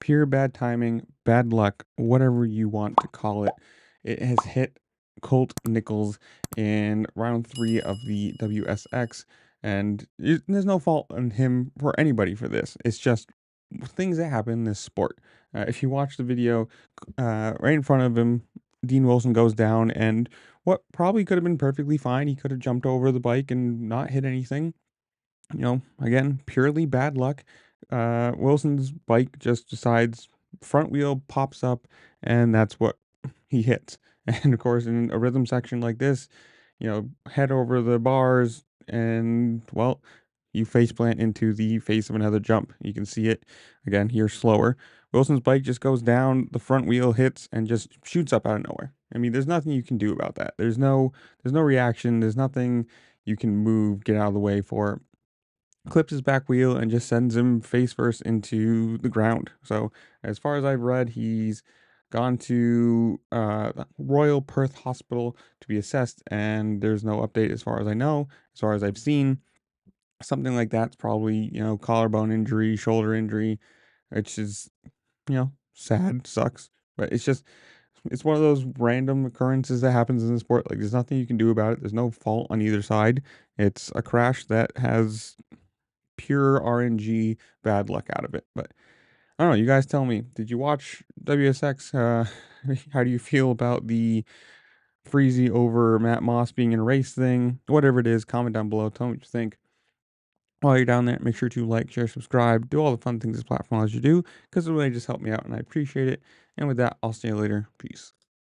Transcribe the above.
pure bad timing, bad luck, whatever you want to call it. It has hit Colt Nichols in round 3 of the WSX, and there's no fault on him for anybody for this. It's just things that happen in this sport. If you watch the video, right in front of him, Dean Wilson goes down, and what probably could have been perfectly fine. He could have jumped over the bike and not hit anything. Again, purely bad luck. Wilson's bike just decides front wheel pops up, and that's what he hits. And of course, in a rhythm section like this, head over the bars, and well, you face plant into the face of another jump. You can see it again here slower. Wilson's bike just goes down, the front wheel hits, and just shoots up out of nowhere. I mean, there's nothing you can do about that. There's no reaction. There's nothing you can move, get out of the way for. Clips his back wheel and just sends him face first into the ground. So, as far as I've read, he's gone to Royal Perth Hospital to be assessed, and there's no update as far as I know. As far as I've seen, something like that's probably collarbone injury, shoulder injury, which is sad, sucks, but it's one of those random occurrences that happens in the sport. Like, there's nothing you can do about it. There's no fault on either side. It's a crash that has pure RNG bad luck out of it. But I don't know. You guys tell me. Did you watch WSX? How do you feel about the Freezy over Matt Moss being in a race thing? Whatever it is, comment down below. Tell me what you think. While you're down there, make sure to like, share, subscribe, do all the fun things this platform allows you to do, because it really just helped me out and I appreciate it. And with that, I'll see you later. Peace.